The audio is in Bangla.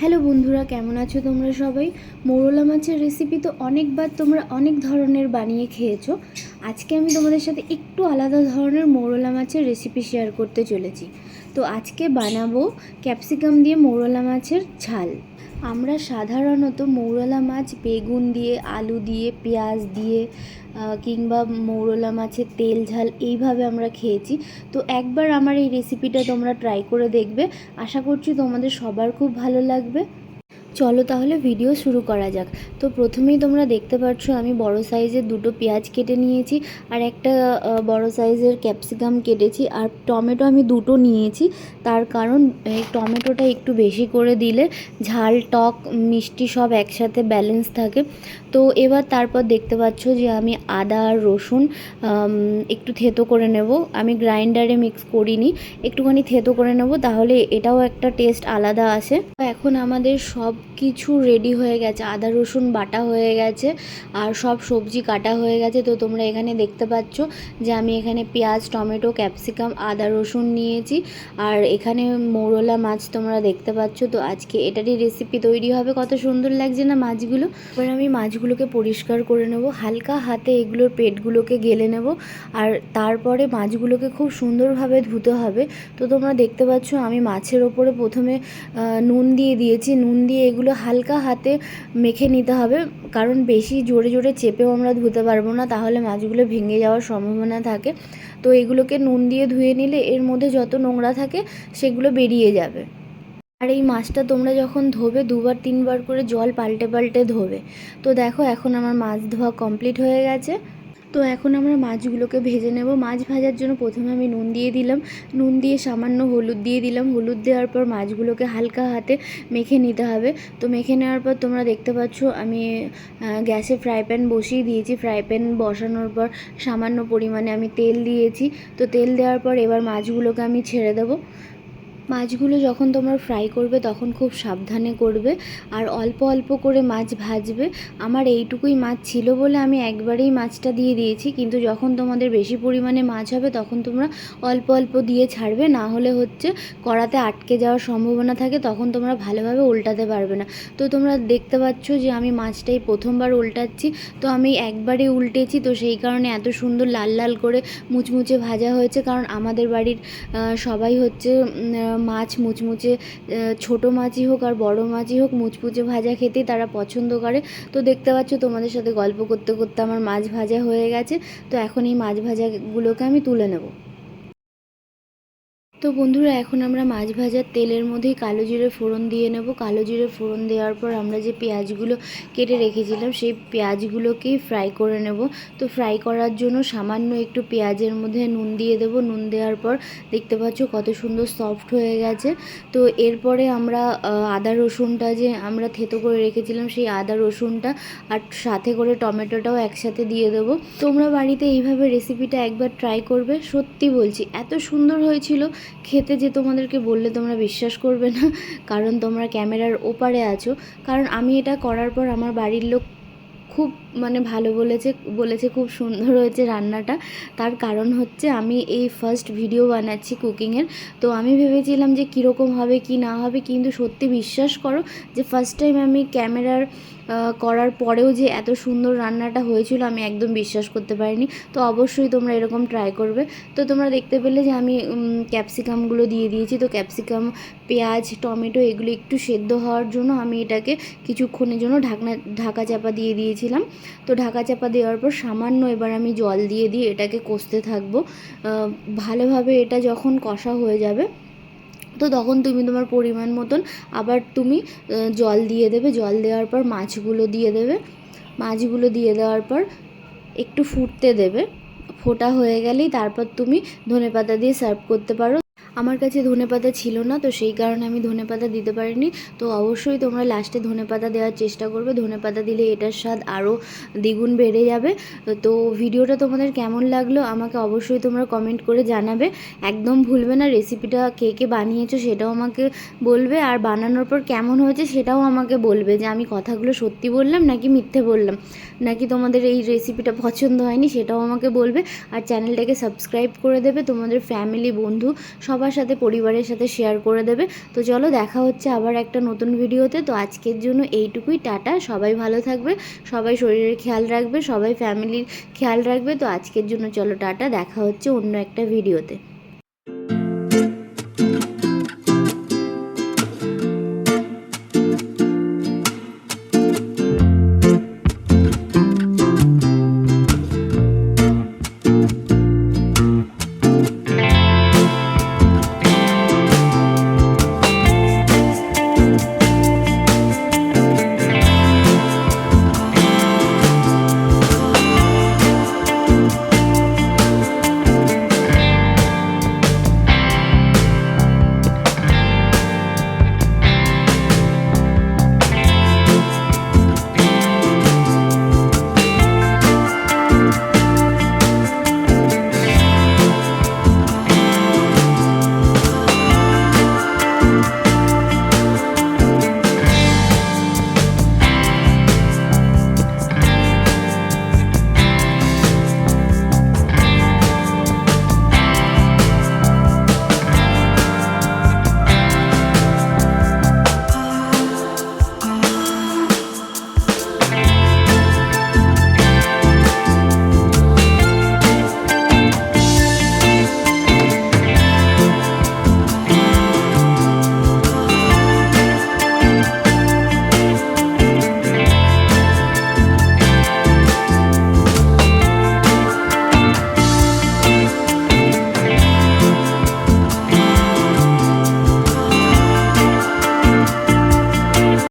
হ্যালো বন্ধুরা, কেমন আছো তোমরা সবাই? মৌরলা মাছের রেসিপি তো অনেকবার তোমরা অনেক ধরনের বানিয়ে খেয়েছো। আজকে আমি তোমাদের সাথে একটু আলাদা ধরনের মৌরলা মাছের রেসিপি শেয়ার করতে চলেছি। তো আজকে বানাবো ক্যাপসিকাম দিয়ে মৌরলা মাছের ঝাল। আমরা সাধারণত মৌরলা মাছ বেগুন দিয়ে, আলু দিয়ে, পেঁয়াজ দিয়ে কিংবা মৌরলা মাছের তেল ঝাল এইভাবে আমরা খেয়েছি। তো একবার আমার এই রেসিপিটা তোমরা ট্রাই করে দেখবে। আশা করছি তোমাদের সবার খুব ভালো লাগবে। চলো তাহলে ভিডিও শুরু করা যাক। তো প্রথমেই তোমরা দেখতে পাচ্ছ আমি বড় সাইজের দুটো পেঁয়াজ কেটে নিয়েছি, আর একটা বড় সাইজের ক্যাপসিকাম কেটেছি, আর টমেটো আমি দুটো নিয়েছি। তার কারণ এই টমেটোটা একটু বেশি করে দিলে ঝাল, টক, মিষ্টি সব একসাথে ব্যালেন্স থাকে। তো এবার তারপর দেখতে পাচ্ছ যে আমি আদা আর রসুন একটু থেতো করে নেব। আমি গ্রাইন্ডারে মিক্স করিনি, একটুখানি থেতো করে নেব, তাহলে এটাও একটা টেস্ট আলাদা আসে। এখন আমাদের সব কিছু রেডি হয়ে গেছে, আদা রসুন বাটা হয়ে গেছে আর সব সবজি কাটা হয়ে গেছে। তো তোমরা এখানে দেখতে পাচ্ছ যে আমি এখানে পেঁয়াজ, টমেটো, ক্যাপসিকাম, আদা রসুন নিয়েছি, আর এখানে মৌরলা মাছ তোমরা দেখতে পাচ্ছ। তো আজকে এটারই রেসিপি তৈরি হবে। কত সুন্দর লাগছে না মাছগুলো। এবার আমি মাছগুলোকে পরিষ্কার করে নেব, হালকা হাতে এগুলোর পেটগুলোকে গেলে নেব, আর তারপরে মাছগুলোকে খুব সুন্দরভাবে ধুতে হবে। তো তোমরা দেখতে পাচ্ছ আমি মাছের ওপরে প্রথমে নুন দিয়ে দিয়েছি। নুন দিয়ে এগুলো হালকা হাতে মেখে নিতে হবে, কারণ বেশি জোরে জোরে চেপেও আমরা ধুতে পারবো না, তাহলে মাছগুলো ভেঙে যাওয়ার সম্ভাবনা থাকে। তো এগুলোকে নুন দিয়ে ধুয়ে নিলে এর মধ্যে যত নোংরা থাকে সেগুলো বেরিয়ে যাবে। আর এই মাছটা তোমরা যখন ধোবে 2-3 বার করে জল পাল্টে পাল্টে ধোবে। তো দেখো এখন আমার মাছ ধোয়া কমপ্লিট হয়ে গেছে। তো এখন আমরা মাছগুলোকে ভেজে নেব। মাছ ভাজার জন্য প্রথমে আমি নুন দিয়ে দিলাম, নুন দিয়ে সামান্য হলুদ দিয়ে দিলাম। হলুদ দেওয়ার পর মাছগুলোকে হালকা হাতে মেখে নিতে হবে। তো মেখে নেওয়ার পর তোমরা দেখতে পাচ্ছ আমি গ্যাসে ফ্রাই প্যান বসিয়ে দিয়েছি। ফ্রাই প্যান বসানোর পর সামান্য পরিমাণে আমি তেল দিয়েছি। তো তেল দেওয়ার পর এবার মাছগুলোকে আমি ছেড়ে দেবো। মাছগুলো যখন তোমরা ফ্রাই করবে তখন খুব সাবধানে করবে, আর অল্প অল্প করে মাছ ভাজবে। আমার এইটুকুই মাছ ছিল বলে আমি একবারেই মাছটা দিয়ে দিয়েছি, কিন্তু যখন তোমাদের বেশি পরিমাণে মাছ হবে তখন তোমরা অল্প অল্প দিয়ে ছাড়বে, না হলে হচ্ছে কড়াতে আটকে যাওয়ার সম্ভাবনা থাকে, তখন তোমরা ভালোভাবে উল্টাতে পারবে না। তো তোমরা দেখতে পাচ্ছ যে আমি মাছটাই প্রথমবার উল্টাচ্ছি। তো আমি একবারে উল্টেছি, তো সেই কারণে এত সুন্দর লাল লাল করে মুচমুচে ভাজা হয়েছে। কারণ আমাদের বাড়ির সবাই হচ্ছে মাছ মুচমুচে, ছোটো মাছই হোক আর বড় মাছই হোক, মুচমুচে ভাজা খেতেই তারা পছন্দ করে। তো দেখতে পাচ্ছ তোমাদের সাথে গল্প করতে করতে আমার মাছ ভাজা হয়ে গেছে। তো এখন এই মাছ ভাজাগুলোকে আমি তুলে নেব। তো বন্ধুরা, এখন আমরা মাছ ভাজার তেলের মধ্যেই কালো জিরে ফোড়ন দিয়ে নেব। কালো জিরে ফোড়ন দেওয়ার পর আমরা যে পেঁয়াজগুলো কেটে রেখেছিলাম সেই পেঁয়াজগুলোকেই ফ্রাই করে নেব। তো ফ্রাই করার জন্য সামান্য একটু পেঁয়াজের মধ্যে নুন দিয়ে দেব। নুন দেওয়ার পর দেখতে পাচ্ছ কত সুন্দর সফট হয়ে গেছে। তো এরপরে আমরা আদা রসুনটা যে আমরা থেতো করে রেখেছিলাম সেই আদা রসুনটা আর সাথে করে টমেটোটাও একসাথে দিয়ে দেবো। তোমরা বাড়িতে এইভাবে রেসিপিটা একবার ট্রাই করবে, সত্যি বলছি এত সুন্দর হয়েছিল খেতে যে তোমাদেরকে বললে তোমরা বিশ্বাস করবে না, কারণ তোমরা ক্যামেরার ওপারে আছো। কারণ আমি এটা করার পর আমার বাড়ির লোক খুব ভালো বলেছে খুব সুন্দর হয়েছে রান্নাটা। তার কারণ হচ্ছে আমি এই ফার্স্ট ভিডিও বানাচ্ছি কুকিংয়ের। তো আমি ভেবেছিলাম যে কীরকম হবে কি না হবে, কিন্তু সত্যি বিশ্বাস করো যে ফার্স্ট টাইম আমি ক্যামেরার করার পরেও যে এত সুন্দর রান্নাটা হয়েছিল আমি একদম বিশ্বাস করতে পারিনি। তো অবশ্যই তোমরা এরকম ট্রাই করবে। তো তোমরা দেখতে পেলে যে আমি ক্যাপসিকামগুলো দিয়ে দিয়েছি। তো ক্যাপসিকাম, পেঁয়াজ, টমেটো এগুলো একটু সেদ্ধ হওয়ার জন্য আমি এটাকে কিছুক্ষণের জন্য ঢাকা চাপা দিয়ে দিয়েছিলাম। তো ঢাকা চাপা দেওয়ার পর সামান্য এবার আমি জল দিয়ে এটাকে কষতে থাকবো। ভালোভাবে এটা যখন কষা হয়ে যাবে তো তখন তুমি তোমার পরিমাণ মতন আবার তুমি জল দিয়ে দেবে। জল দেওয়ার পর মাছগুলো দিয়ে দেবে। মাছগুলো দিয়ে দেওয়ার পর একটু ফুটতে দেবে। ফোটা হয়ে গেলেই তারপর তুমি ধনেপাতা দিয়ে সার্ভ করতে পারো। আমার কাছে ধনেপাতা ছিল না, তো সেই কারণে আমি ধনেপাতা দিতে পারিনি। তো অবশ্যই তোমরা লাস্টে ধনেপাতা দেওয়ার চেষ্টা করবে। ধনেপাতা দিলে এটার স্বাদ আরও দ্বিগুণ বেড়ে যাবে। তো ভিডিওটা তোমাদের কেমন লাগলো আমাকে অবশ্যই তোমরা কমেন্ট করে জানাবে। একদম ভুলবে না, রেসিপিটা কে কে বানিয়েছো সেটাও আমাকে বলবে, আর বানানোর পর কেমন হয়েছে সেটাও আমাকে বলবে, যে আমি কথাগুলো সত্যি বললাম নাকি মিথ্যে বললাম, নাকি তোমাদের এই রেসিপিটা পছন্দ হয়নি সেটাও আমাকে বলবে। আর চ্যানেলটাকে সাবস্ক্রাইব করে দেবে। তোমাদের ফ্যামিলি, বন্ধু সবাই সবার সাথে, পরিবারের সাথে শেয়ার করে দেবে। তো চলো, দেখা হচ্ছে আবার একটা নতুন ভিডিওতে। তো আজকের জন্য এইটুকুই, টাটা। সবাই ভালো থাকবে, সবাই শরীরের খেয়াল রাখবে, সবাই ফ্যামিলির খেয়াল রাখবে। তো আজকের জন্য চলো টাটা, দেখা হচ্ছে অন্য একটা ভিডিওতে।